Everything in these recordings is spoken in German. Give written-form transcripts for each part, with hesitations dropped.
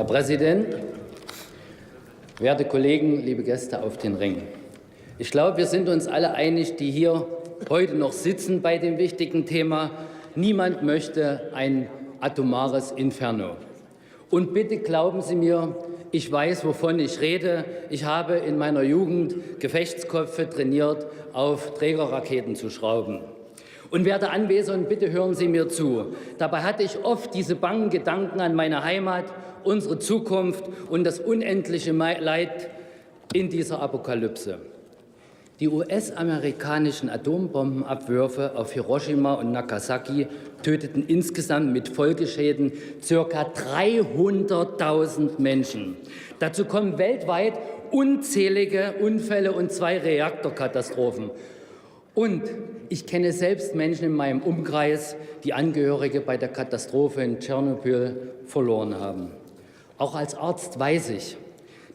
Herr Präsident, werte Kollegen, liebe Gäste auf den Ring! Ich glaube, wir sind uns alle einig, die hier heute noch sitzen bei dem wichtigen Thema. Niemand möchte ein atomares Inferno. Und bitte glauben Sie mir, ich weiß, wovon ich rede. Ich habe in meiner Jugend Gefechtsköpfe trainiert, auf Trägerraketen zu schrauben. Und werte Anwesenden, bitte hören Sie mir zu. Dabei hatte ich oft diese bangen Gedanken an meine Heimat, unsere Zukunft und das unendliche Leid in dieser Apokalypse. Die US-amerikanischen Atombombenabwürfe auf Hiroshima und Nagasaki töteten insgesamt mit Folgeschäden ca. 300.000 Menschen. Dazu kommen weltweit unzählige Unfälle und 2 Reaktorkatastrophen. Und ich kenne selbst Menschen in meinem Umkreis, die Angehörige bei der Katastrophe in Tschernobyl verloren haben. Auch als Arzt weiß ich,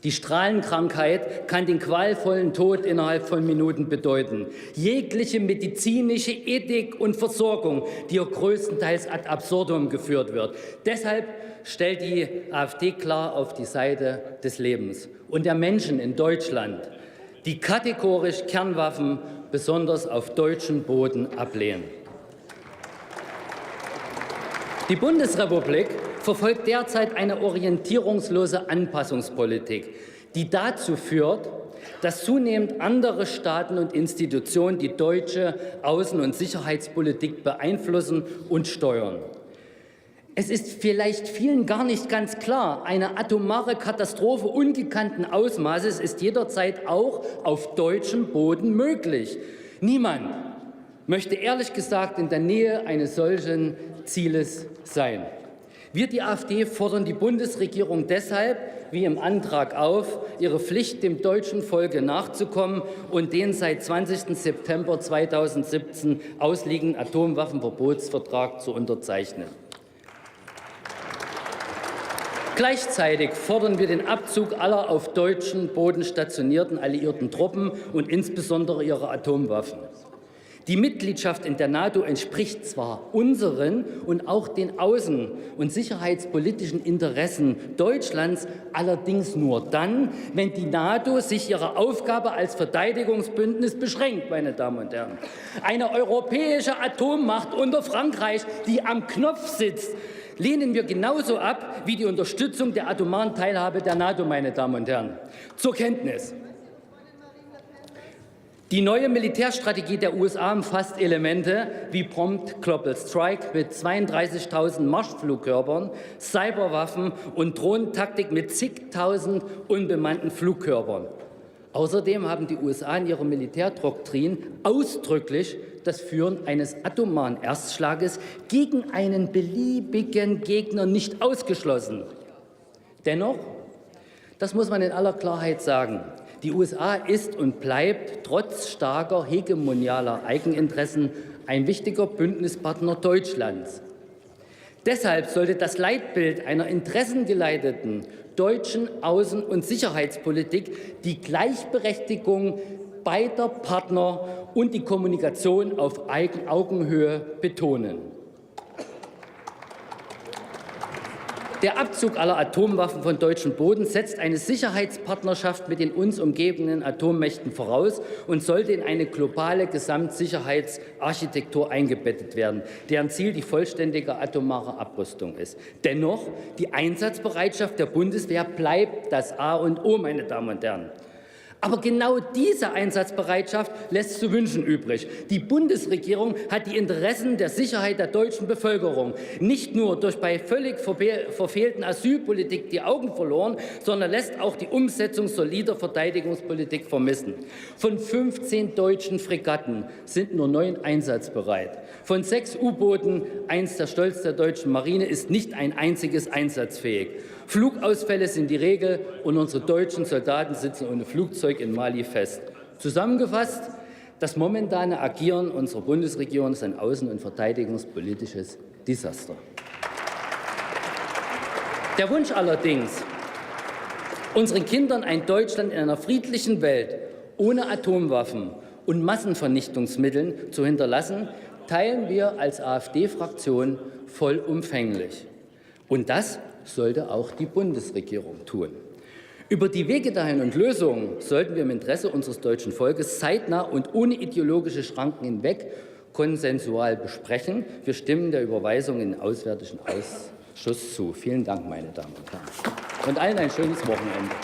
die Strahlenkrankheit kann den qualvollen Tod innerhalb von Minuten bedeuten. Jegliche medizinische Ethik und Versorgung, die hier größtenteils ad absurdum geführt wird. Deshalb stellt die AfD klar auf die Seite des Lebens und der Menschen in Deutschland, die kategorisch Kernwaffen besonders auf deutschem Boden ablehnen. Die Bundesrepublik verfolgt derzeit eine orientierungslose Anpassungspolitik, die dazu führt, dass zunehmend andere Staaten und Institutionen die deutsche Außen- und Sicherheitspolitik beeinflussen und steuern. Es ist vielleicht vielen gar nicht ganz klar, eine atomare Katastrophe ungekannten Ausmaßes ist jederzeit auch auf deutschem Boden möglich. Niemand möchte ehrlich gesagt in der Nähe eines solchen Zieles sein. Wir, die AfD, fordern die Bundesregierung deshalb, wie im Antrag auf, ihre Pflicht dem deutschen Volke nachzukommen und den seit 20. September 2017 ausliegenden Atomwaffenverbotsvertrag zu unterzeichnen. Gleichzeitig fordern wir den Abzug aller auf deutschem Boden stationierten alliierten Truppen und insbesondere ihrer Atomwaffen. Die Mitgliedschaft in der NATO entspricht zwar unseren und auch den außen- und sicherheitspolitischen Interessen Deutschlands, allerdings nur dann, wenn die NATO sich ihrer Aufgabe als Verteidigungsbündnis beschränkt, meine Damen und Herren. Eine europäische Atommacht unter Frankreich, die am Knopf sitzt, lehnen wir genauso ab wie die Unterstützung der atomaren Teilhabe der NATO, meine Damen und Herren. Zur Kenntnis. Die neue Militärstrategie der USA umfasst Elemente wie Prompt Global Strike mit 32.000 Marschflugkörpern, Cyberwaffen und Drohnentaktik mit zigtausend unbemannten Flugkörpern. Außerdem haben die USA in ihrer Militärdoktrin ausdrücklich das Führen eines atomaren Erstschlages gegen einen beliebigen Gegner nicht ausgeschlossen. Dennoch, das muss man in aller Klarheit sagen, die USA ist und bleibt trotz starker hegemonialer Eigeninteressen ein wichtiger Bündnispartner Deutschlands. Deshalb sollte das Leitbild einer interessengeleiteten deutschen Außen- und Sicherheitspolitik die Gleichberechtigung beider Partner und die Kommunikation auf Augenhöhe betonen. Der Abzug aller Atomwaffen von deutschem Boden setzt eine Sicherheitspartnerschaft mit den uns umgebenden Atommächten voraus und sollte in eine globale Gesamtsicherheitsarchitektur eingebettet werden, deren Ziel die vollständige atomare Abrüstung ist. Dennoch, die Einsatzbereitschaft der Bundeswehr bleibt das A und O, meine Damen und Herren. Aber genau diese Einsatzbereitschaft lässt zu wünschen übrig. Die Bundesregierung hat die Interessen der Sicherheit der deutschen Bevölkerung nicht nur durch bei völlig verfehlten Asylpolitik die Augen verloren, sondern lässt auch die Umsetzung solider Verteidigungspolitik vermissen. Von 15 deutschen Fregatten sind nur 9 einsatzbereit. Von 6 U-Booten, eins der Stolz der deutschen Marine, ist nicht ein einziges einsatzfähig. Flugausfälle sind die Regel und unsere deutschen Soldaten sitzen ohne Flugzeug in Mali fest. Zusammengefasst, das momentane Agieren unserer Bundesregierung ist ein außen- und verteidigungspolitisches Desaster. Der Wunsch allerdings, unseren Kindern ein Deutschland in einer friedlichen Welt ohne Atomwaffen und Massenvernichtungsmitteln zu hinterlassen, teilen wir als AfD-Fraktion vollumfänglich. Und das sollte auch die Bundesregierung tun. Über die Wege dahin und Lösungen sollten wir im Interesse unseres deutschen Volkes zeitnah und ohne ideologische Schranken hinweg konsensual besprechen. Wir stimmen der Überweisung in den Auswärtigen Ausschuss zu. Vielen Dank, meine Damen und Herren. Und allen ein schönes Wochenende.